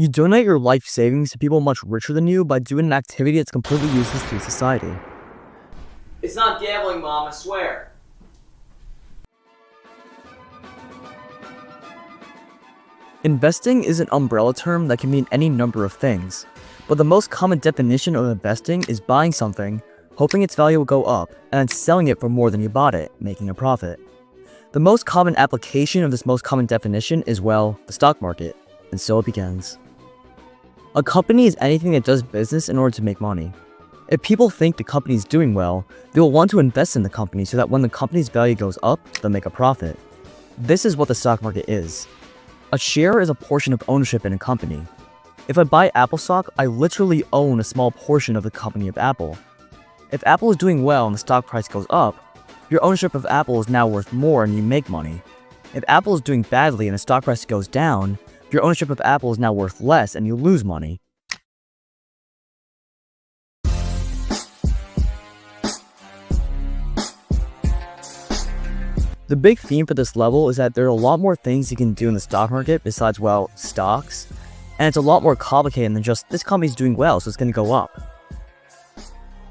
donate your life savings to people much richer than you by doing an activity that's completely useless to society. It's not gambling, Mom, I swear. Investing is an umbrella term that can mean any number of things, but the most common definition of investing is buying something, hoping its value will go up, and then selling it for more than you bought it, making a profit. The most common application of this most common definition is, well, the stock market, and so it begins. A company is anything that does business in order to make money. If people think the company is doing well, they will want to invest in the company so that when the company's value goes up, they'll make a profit. This is what the stock market is. A share is a portion of ownership in a company. If I buy Apple stock, I literally own a small portion of the company of Apple. If Apple is doing well and the stock price goes up, your ownership of Apple is now worth more and you make money. If Apple is doing badly and the stock price goes down, your ownership of Apple is now worth less and you lose money. The big theme for this level is that there are a lot more things you can do in the stock market besides, well, stocks, and it's a lot more complicated than just this company's doing well, so it's going to go up.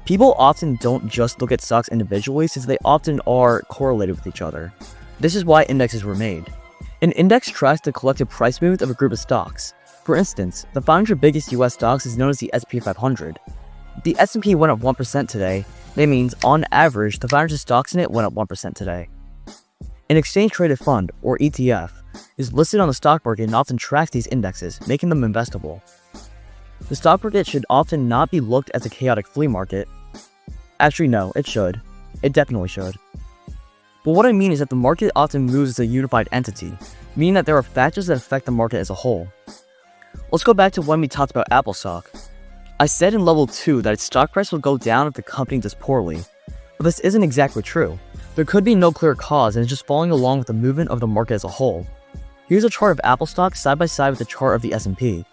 People often don't just look at stocks individually since they often are correlated with each other. This is why indexes were made. An index tracks the collective price movement of a group of stocks. For instance, the 500 biggest US stocks is known as the S&P 500. The S&P went up 1% today. That means, on average, the 500 stocks in it went up 1% today. An exchange-traded fund, or ETF, is listed on the stock market and often tracks these indexes, making them investable. The stock market should often not be looked as a chaotic flea market. Actually, no, it should. It definitely should. But what I mean is that the market often moves as a unified entity, meaning that there are factors that affect the market as a whole. Let's go back to when we talked about Apple stock. I said in level 2 that its stock price will go down if the company does poorly, but this isn't exactly true. There could be no clear cause and it's just following along with the movement of the market as a whole. Here's a chart of Apple stock side by side with the chart of the S&P.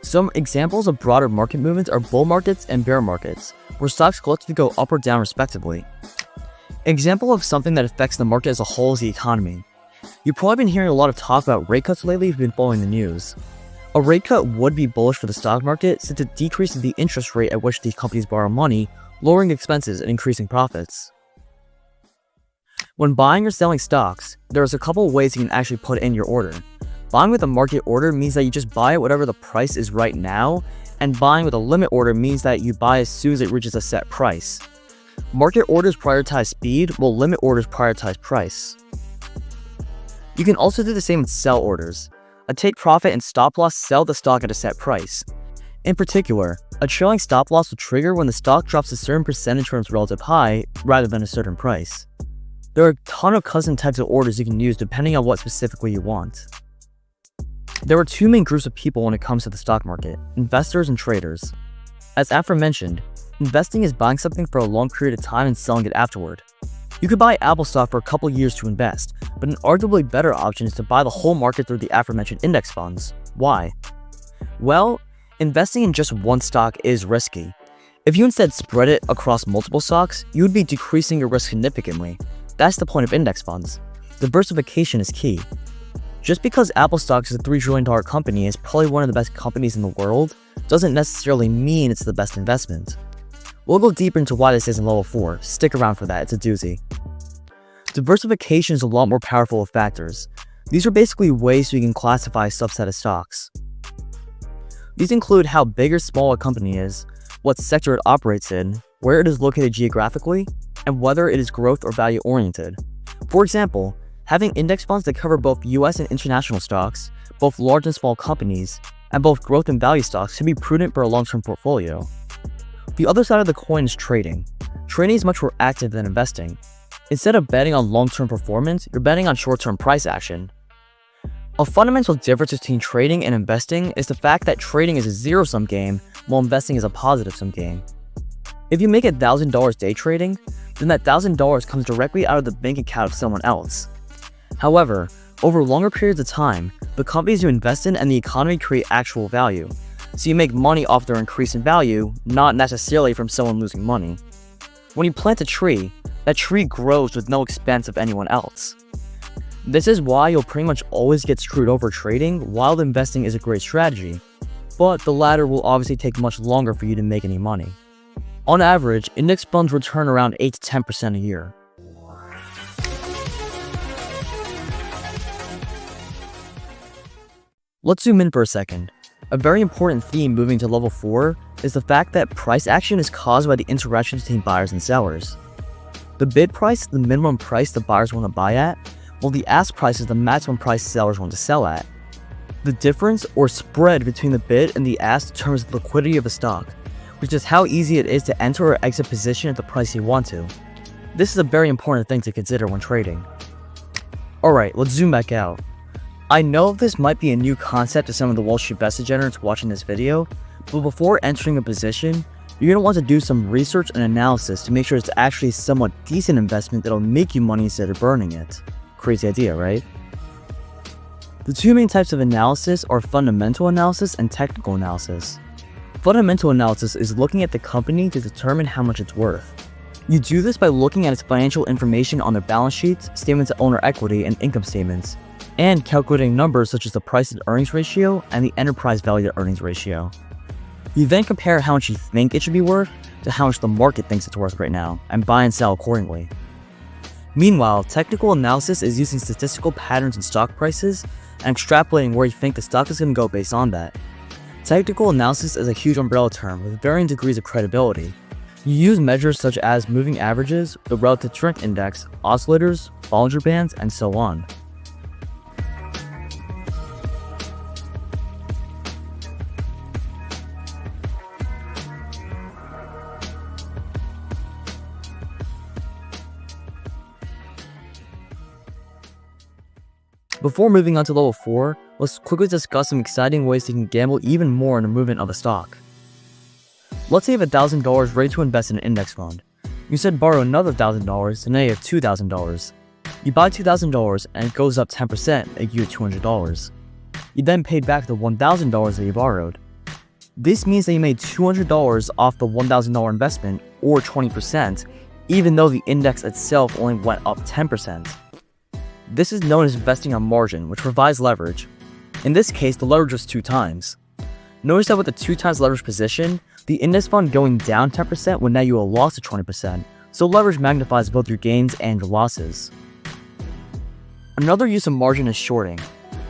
Some examples of broader market movements are bull markets and bear markets, where stocks collectively go up or down respectively. An example of something that affects the market as a whole is the economy. You've probably been hearing a lot of talk about rate cuts lately if you've been following the news. A rate cut would be bullish for the stock market since it decreases the interest rate at which these companies borrow money, lowering expenses and increasing profits. When buying or selling stocks, there's a couple of ways you can actually put in your order. Buying with a market order means that you just buy at whatever the price is right now, and buying with a limit order means that you buy as soon as it reaches a set price. Market orders prioritize speed, while limit orders prioritize price. You can also do the same with sell orders. A take profit and stop loss sell the stock at a set price. In particular, a trailing stop loss will trigger when the stock drops a certain percentage from its relative high rather than a certain price. There are a ton of custom types of orders you can use depending on what specifically you want. There are two main groups of people when it comes to the stock market: investors and traders. As aforementioned, investing is buying something for a long period of time and selling it afterward. You could buy Apple stock for a couple years to invest, but an arguably better option is to buy the whole market through the aforementioned index funds. Why? Well, investing in just one stock is risky. If you instead spread it across multiple stocks, you would be decreasing your risk significantly. That's the point of index funds. Diversification is key. Just because Apple stock is a $3 trillion company and is probably one of the best companies in the world, doesn't necessarily mean it's the best investment. We'll go deeper into why this is in level 4, stick around for that, it's a doozy. Diversification is a lot more powerful of factors. These are basically ways you can classify a subset of stocks. These include how big or small a company is, what sector it operates in, where it is located geographically, and whether it is growth or value oriented. For example, having index funds that cover both US and international stocks, both large and small companies, and both growth and value stocks should be prudent for a long-term portfolio. The other side of the coin is trading. Trading is much more active than investing. Instead of betting on long-term performance, you're betting on short-term price action. A fundamental difference between trading and investing is the fact that trading is a zero-sum game, while investing is a positive-sum game. If you make $1,000 day trading, then that $1,000 comes directly out of the bank account of someone else. However, over longer periods of time, the companies you invest in and the economy create actual value, so you make money off their increase in value, not necessarily from someone losing money. When you plant a tree, that tree grows with no expense of anyone else. This is why you'll pretty much always get screwed over trading, while investing is a great strategy. but the latter will obviously take much longer for you to make any money. On average, index funds return around 8 to 10% a year. Let's zoom in for a second. A very important theme moving to level 4 is the fact that price action is caused by the interaction between buyers and sellers. The bid price is the minimum price the buyers want to buy at, while the ask price is the maximum price sellers want to sell at. The difference or spread between the bid and the ask determines the liquidity of the stock, which is how easy it is to enter or exit position at the price you want to. This is a very important thing to consider when trading. Alright, let's zoom back out. I know this might be a new concept to some of the WallStreetBets degenerates watching this video, but before entering a position, you're going to want to do some research and analysis to make sure it's actually a somewhat decent investment that'll make you money instead of burning it. Crazy idea, right? The two main types of analysis are fundamental analysis and technical analysis. Fundamental analysis is looking at the company to determine how much it's worth. You do this by looking at its financial information on their balance sheets, statements of owner equity, and income statements, and calculating numbers such as the price to earnings ratio and the enterprise value to earnings ratio. You then compare how much you think it should be worth to how much the market thinks it's worth right now, and buy and sell accordingly. Meanwhile, technical analysis is using statistical patterns in stock prices and extrapolating where you think the stock is going to go based on that. Technical analysis is a huge umbrella term with varying degrees of credibility. You use measures such as moving averages, the relative strength index, oscillators, Bollinger Bands, and so on. Before moving on to level 4, let's quickly discuss some exciting ways you can gamble even more in the movement of a stock. Let's say you have $1,000 ready to invest in an index fund. You said borrow another $1,000, so now you have $2,000. You buy $2,000 and it goes up 10% and you get $200. You then paid back the $1,000 that you borrowed. This means that you made $200 off the $1,000 investment, or 20%, even though the index itself only went up 10%. This is known as investing on margin, which provides leverage. In this case, the leverage was 2 times. Notice that with the 2 times leverage position, the index fund going down 10% would net you a loss of 20%, so leverage magnifies both your gains and your losses. Another use of margin is shorting.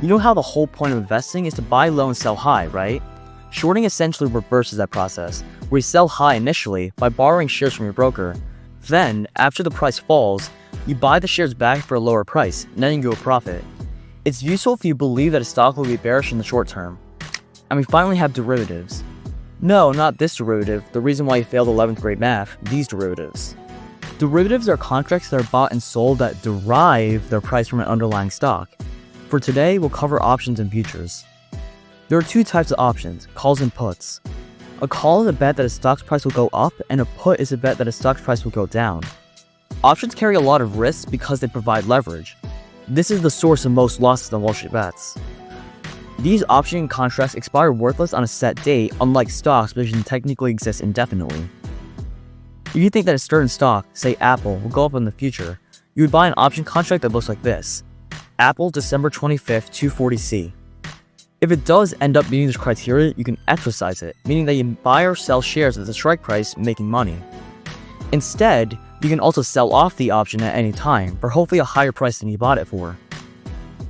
You know how the whole point of investing is to buy low and sell high, right? Shorting essentially reverses that process, where you sell high initially by borrowing shares from your broker. Then, after the price falls, you buy the shares back for a lower price, netting you a profit. It's useful if you believe that a stock will be bearish in the short term. And we finally have derivatives. No, not this derivative, the reason why you failed 11th grade math, these derivatives. Derivatives are contracts that are bought and sold that derive their price from an underlying stock. For today, we'll cover options and futures. There are 2 types of options, calls and puts. A call is a bet that a stock's price will go up, and a put is a bet that a stock's price will go down. Options carry a lot of risks because they provide leverage. This is the source of most losses on WallStreetBets. These option contracts expire worthless on a set date, unlike stocks which can technically exist indefinitely. If you think that a certain stock, say Apple, will go up in the future, you would buy an option contract that looks like this: Apple December 25th 240C. If it does end up meeting this criteria, you can exercise it, meaning that you buy or sell shares at the strike price, making money. Instead, you can also sell off the option at any time for hopefully a higher price than you bought it for.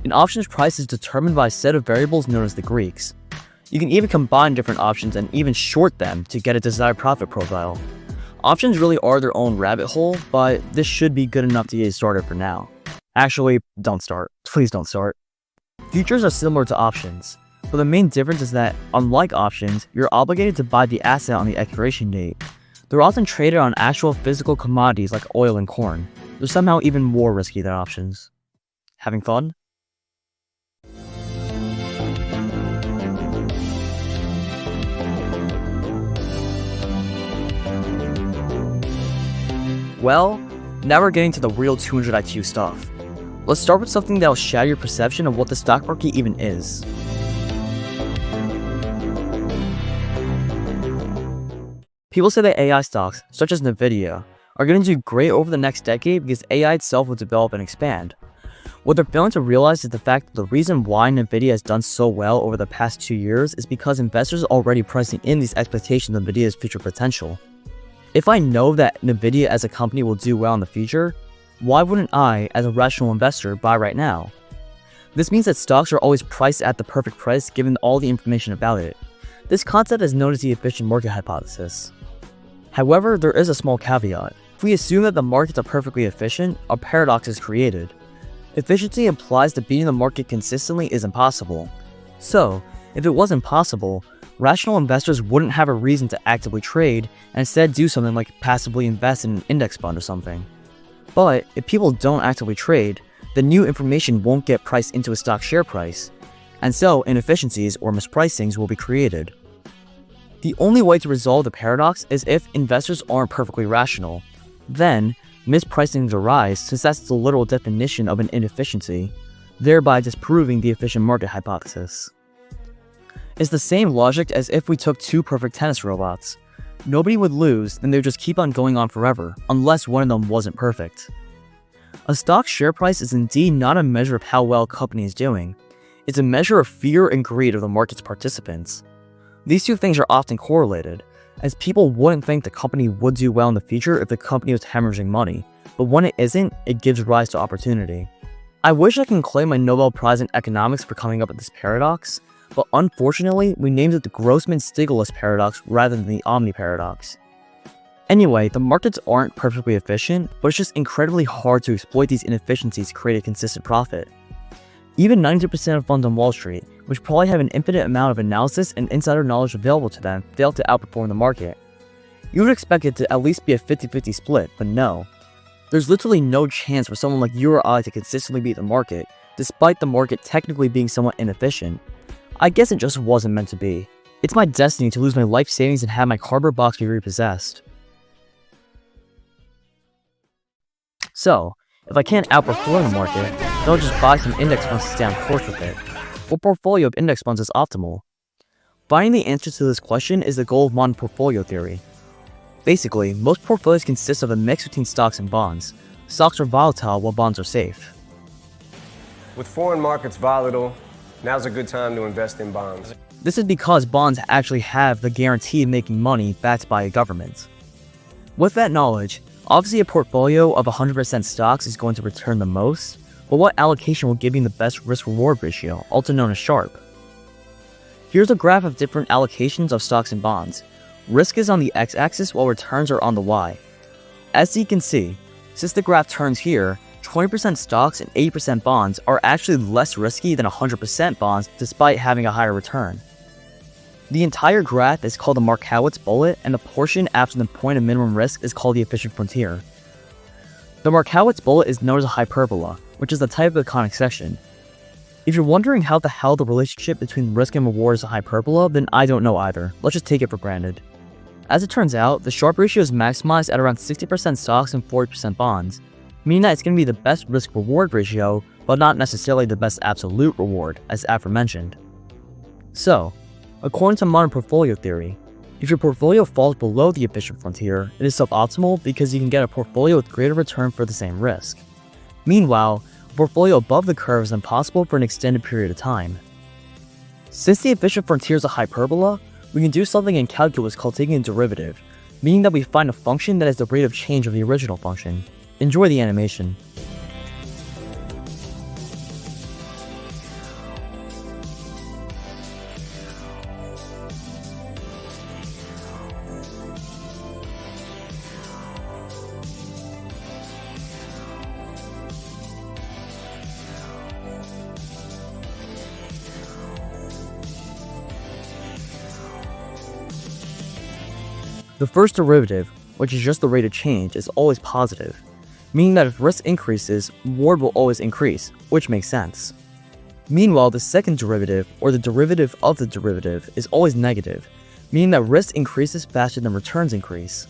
An option's price is determined by a set of variables known as the Greeks. You can even combine different options and even short them to get a desired profit profile. Options really are their own rabbit hole, but this should be good enough to get you started for now. Actually, don't start. Please don't start. Futures are similar to options, but the main difference is that, unlike options, you're obligated to buy the asset on the expiration date. They're often traded on actual physical commodities like oil and corn. They're somehow even more risky than options. Having fun? Well, now we're getting to the real 200 IQ stuff. Let's start with something that will shatter your perception of what the stock market even is. People say that AI stocks, such as Nvidia, are going to do great over the next decade because AI itself will develop and expand. What they're failing to realize is the fact that the reason why Nvidia has done so well over the past 2 years is because investors are already pricing in these expectations of Nvidia's future potential. If I know that Nvidia as a company will do well in the future, why wouldn't I, as a rational investor, buy right now? This means that stocks are always priced at the perfect price given all the information about it. This concept is known as the efficient market hypothesis. However, there is a small caveat. If we assume that the markets are perfectly efficient, a paradox is created. Efficiency implies that beating the market consistently is impossible. So, if it was impossible, rational investors wouldn't have a reason to actively trade and instead do something like passively invest in an index fund or something. But if people don't actively trade, the new information won't get priced into a stock share price, and so inefficiencies or mispricings will be created. The only way to resolve the paradox is if investors aren't perfectly rational. Then, mispricings arise since that's the literal definition of an inefficiency, thereby disproving the efficient market hypothesis. It's the same logic as if we took 2 perfect tennis robots. Nobody would lose, then they would just keep on going on forever, unless one of them wasn't perfect. A stock share price is indeed not a measure of how well a company is doing. It's a measure of fear and greed of the market's participants. These 2 things are often correlated, as people wouldn't think the company would do well in the future if the company was hemorrhaging money, but when it isn't, it gives rise to opportunity. I wish I can claim a Nobel Prize in economics for coming up with this paradox, but unfortunately, we named it the Grossman-Stiglitz paradox rather than the Omni paradox. Anyway, the markets aren't perfectly efficient, but it's just incredibly hard to exploit these inefficiencies to create a consistent profit. Even 90% of funds on Wall Street, which probably have an infinite amount of analysis and insider knowledge available to them, fail to outperform the market. You would expect it to at least be a 50-50 split, but no. There's literally no chance for someone like you or I to consistently beat the market, despite the market technically being somewhat inefficient. I guess it just wasn't meant to be. It's my destiny to lose my life savings and have my cardboard box be repossessed. So, if I can't outperform the market, then I'll just buy some index funds to stay on course with it. What portfolio of index funds is optimal? Finding the answer to this question is the goal of modern portfolio theory. Basically, most portfolios consist of a mix between stocks and bonds. Stocks are volatile while bonds are safe. With foreign markets volatile, now's a good time to invest in bonds. This is because bonds actually have the guarantee of making money backed by a government. With that knowledge, obviously a portfolio of 100% stocks is going to return the most, but what allocation will give you the best risk-reward ratio, also known as Sharpe? Here's a graph of different allocations of stocks and bonds. Risk is on the x-axis while returns are on the y. As you can see, since the graph turns here, 20% stocks and 80% bonds are actually less risky than 100% bonds despite having a higher return. The entire graph is called the Markowitz bullet, and the portion after the point of minimum risk is called the efficient frontier. The Markowitz bullet is known as a hyperbola, which is the type of conic section. If you're wondering how the hell the relationship between risk and reward is a hyperbola, then I don't know either. Let's just take it for granted. As it turns out, the Sharpe ratio is maximized at around 60% stocks and 40% bonds, meaning that it's going to be the best risk-reward ratio, but not necessarily the best absolute reward, as aforementioned. So, according to modern portfolio theory, if your portfolio falls below the efficient frontier, it is suboptimal because you can get a portfolio with greater return for the same risk. Meanwhile, a portfolio above the curve is impossible for an extended period of time. Since the efficient frontier is a hyperbola, we can do something in calculus called taking a derivative, meaning that we find a function that is the rate of change of the original function. Enjoy the animation. The first derivative, which is just the rate of change, is always positive, meaning that if risk increases, reward will always increase, which makes sense. Meanwhile, the second derivative, or the derivative of the derivative, is always negative, meaning that risk increases faster than returns increase.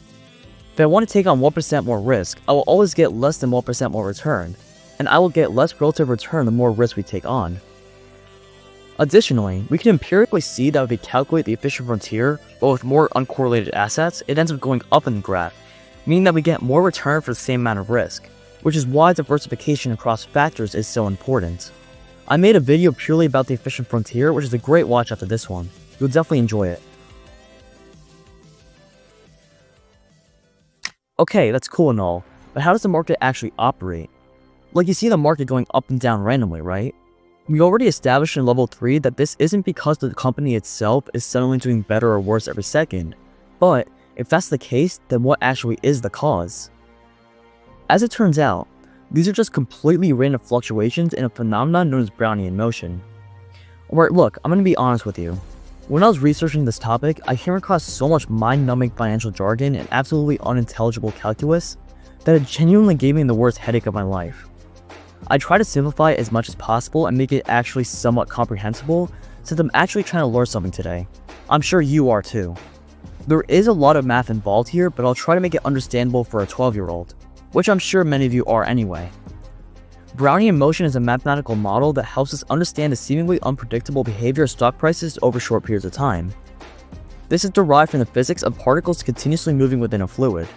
If I want to take on 1% more risk, I will always get less than 1% more return, and I will get less relative return the more risk we take on. Additionally, we can empirically see that if we calculate the efficient frontier, but with more uncorrelated assets, it ends up going up in the graph, meaning that we get more return for the same amount of risk. which is why diversification across factors is so important. I made a video purely about the efficient frontier, which is a great watch after this one. You'll definitely enjoy it. Okay, that's cool and all, but how does the market actually operate? Like, you see the market going up and down randomly, right? We already established in level 3 that this isn't because the company itself is suddenly doing better or worse every second, but if that's the case, then what actually is the cause? As it turns out, these are just completely random fluctuations in a phenomenon known as Brownian motion. Alright, look, I'm gonna be honest with you. When I was researching this topic, I came across so much mind-numbing financial jargon and absolutely unintelligible calculus that it genuinely gave me the worst headache of my life. I try to simplify it as much as possible and make it actually somewhat comprehensible, since I'm actually trying to learn something today. I'm sure you are too. There is a lot of math involved here, but I'll try to make it understandable for a 12-year-old, which I'm sure many of you are anyway. Brownian motion is a mathematical model that helps us understand the seemingly unpredictable behavior of stock prices over short periods of time. This is derived from the physics of particles continuously moving within a fluid.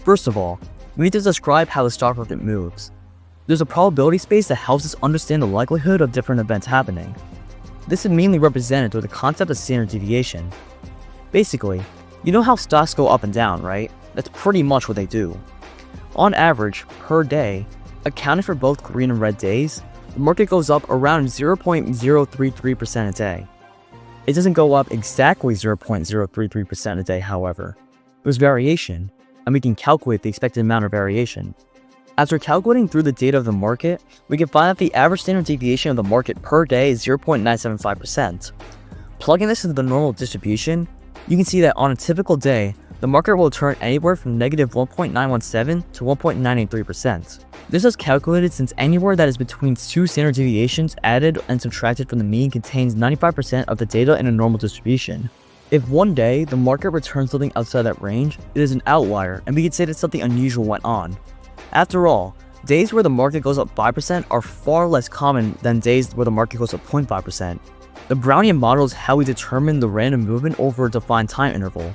First of all, we need to describe how the stock market moves. There's a probability space that helps us understand the likelihood of different events happening. This is mainly represented through the concept of standard deviation. Basically, you know how stocks go up and down, right? That's pretty much what they do. On average, per day, accounting for both green and red days, the market goes up around 0.033% a day. It doesn't go up exactly 0.033% a day, however. There's variation, and we can calculate the expected amount of variation. After calculating through the data of the market, we can find that the average standard deviation of the market per day is 0.975%. Plugging this into the normal distribution, you can see that on a typical day, the market will turn anywhere from negative 1.917 to 1.983%. This is calculated since anywhere that is between two standard deviations added and subtracted from the mean contains 95% of the data in a normal distribution. If one day the market returns something outside that range, it is an outlier, and we can say that something unusual went on. After all, days where the market goes up 5% are far less common than days where the market goes up 0.5%. The Brownian model is how we determine the random movement over a defined time interval.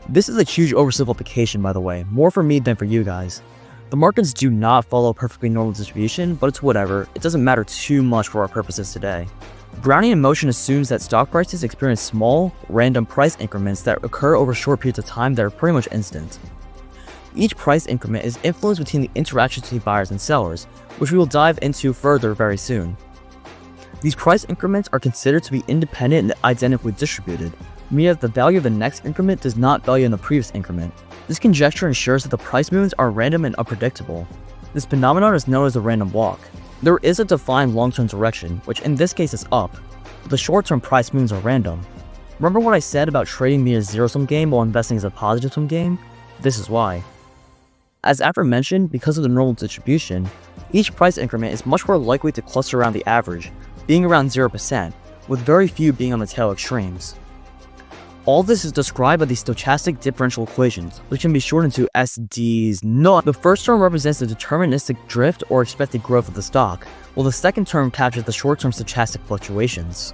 This is a huge oversimplification, by the way, more for me than for you guys. The markets do not follow a perfectly normal distribution, but it's whatever, it doesn't matter too much for our purposes today. Brownian motion assumes that stock prices experience small, random price increments that occur over short periods of time that are pretty much instant. Each price increment is influenced between the interactions between buyers and sellers, which we will dive into further very soon. These price increments are considered to be independent and identically distributed, meaning that the value of the next increment does not value in the previous increment. This conjecture ensures that the price movements are random and unpredictable. This phenomenon is known as a random walk. There is a defined long-term direction, which in this case is up, but the short-term price movements are random. Remember what I said about trading being a zero-sum game while investing is a positive-sum game? This is why. As aforementioned, because of the normal distribution, each price increment is much more likely to cluster around the average, being around 0%, with very few being on the tail extremes. All this is described by the stochastic differential equations, which can be shortened to SDs. The first term represents the deterministic drift or expected growth of the stock, while the second term captures the short-term stochastic fluctuations.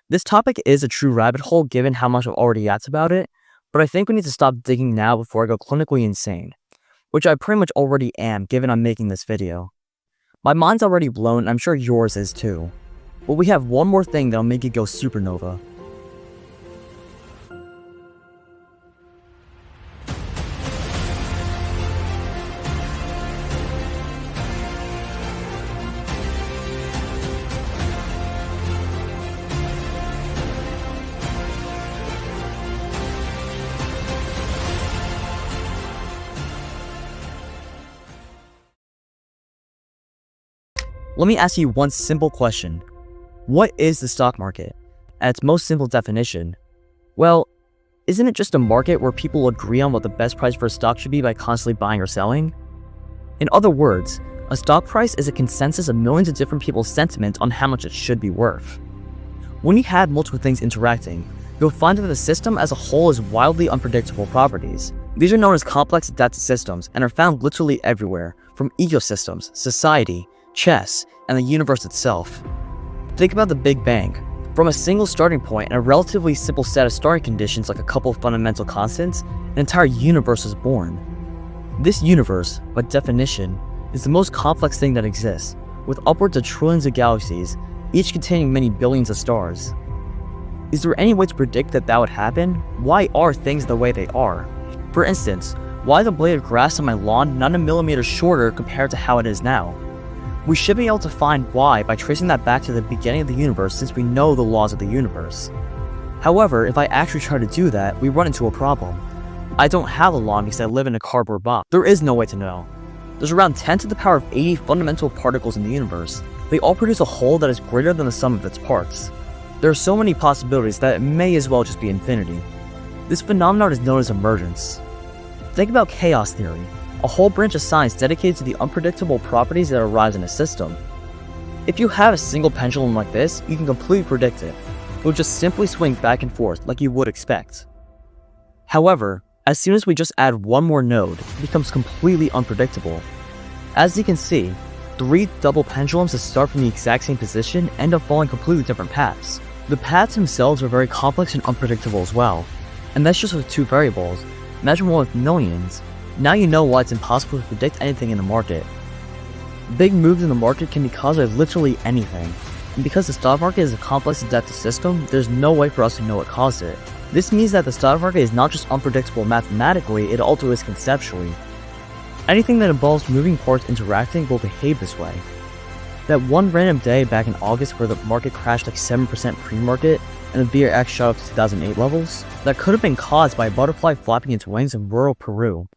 This topic is a true rabbit hole given how much I've already yapped about it, but I think we need to stop digging now before I go clinically insane, which I pretty much already am given I'm making this video. My mind's already blown and I'm sure yours is too, but we have one more thing that'll make it go supernova. Let me ask you one simple question. What is the stock market? At its most simple definition, well, isn't it just a market where people agree on what the best price for a stock should be by constantly buying or selling? In other words, a stock price is a consensus of millions of different people's sentiment on how much it should be worth. When you have multiple things interacting, you'll find that the system as a whole has wildly unpredictable properties. These are known as complex adaptive systems and are found literally everywhere, from ecosystems, society, chess, and the universe itself. Think about the Big Bang. From a single starting point and a relatively simple set of starting conditions like a couple of fundamental constants, an entire universe is born. This universe, by definition, is the most complex thing that exists, with upwards of trillions of galaxies, each containing many billions of stars. Is there any way to predict that would happen? Why are things the way they are? For instance, why is a blade of grass on my lawn not a millimeter shorter compared to how it is now? We should be able to find why by tracing that back to the beginning of the universe, since we know the laws of the universe. However, if I actually try to do that, we run into a problem. I don't have a lawn because I live in a cardboard box. There is no way to know. There's around 10 to the power of 80 fundamental particles in the universe. They all produce a whole that is greater than the sum of its parts. There are so many possibilities that it may as well just be infinity. This phenomenon is known as emergence. Think about chaos theory, a whole branch of science dedicated to the unpredictable properties that arise in a system. If you have a single pendulum like this, you can completely predict it. It will just simply swing back and forth like you would expect. However, as soon as we just add one more node, it becomes completely unpredictable. As you can see, 3 double pendulums that start from the exact same position end up following completely different paths. The paths themselves are very complex and unpredictable as well. And that's just with 2 variables. Imagine one with millions. Now you know why it's impossible to predict anything in the market. Big moves in the market can be caused by literally anything. And because the stock market is a complex adaptive system, there's no way for us to know what caused it. This means that the stock market is not just unpredictable mathematically, it also is conceptually. Anything that involves moving parts interacting will behave this way. That one random day back in August where the market crashed like 7% pre-market and the VRX shot up to 2008 levels, that could have been caused by a butterfly flapping its wings in rural Peru.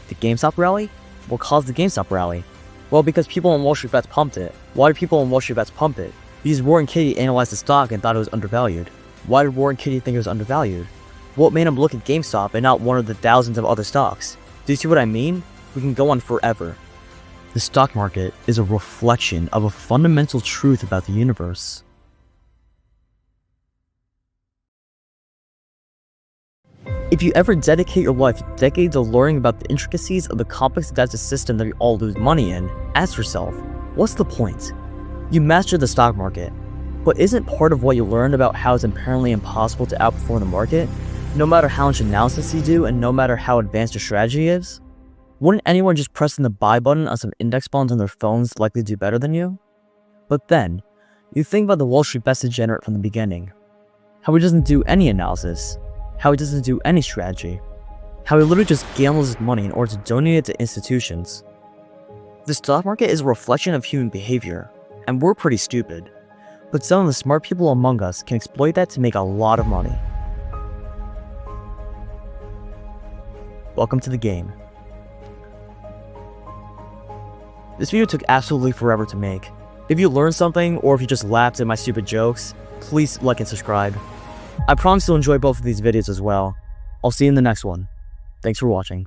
The GameStop rally? What caused the GameStop rally? Well, because people on WallStreetBets pumped it. Why did people on WallStreetBets pump it? Because Warren Kitty analyzed the stock and thought it was undervalued. Why did Warren Kitty think it was undervalued? What made him look at GameStop and not one of the thousands of other stocks? Do you see what I mean? We can go on forever. The stock market is a reflection of a fundamental truth about the universe. If you ever dedicate your life to decades of learning about the intricacies of the complex adaptive system that we all lose money in, ask yourself, what's the point? You mastered the stock market, but isn't part of what you learned about how it's apparently impossible to outperform the market, no matter how much analysis you do and no matter how advanced your strategy is? Wouldn't anyone just pressing the buy button on some index bonds on their phones likely do better than you? But then, you think about the WallStreetBets Degenerate from the beginning. How he doesn't do any analysis. How he doesn't do any strategy. How he literally just gambles his money in order to donate it to institutions. The stock market is a reflection of human behavior, and we're pretty stupid. But some of the smart people among us can exploit that to make a lot of money. Welcome to the game. This video took absolutely forever to make. If you learned something, or if you just laughed at my stupid jokes, please like and subscribe. I promise you'll enjoy both of these videos as well. I'll see you in the next one. Thanks for watching.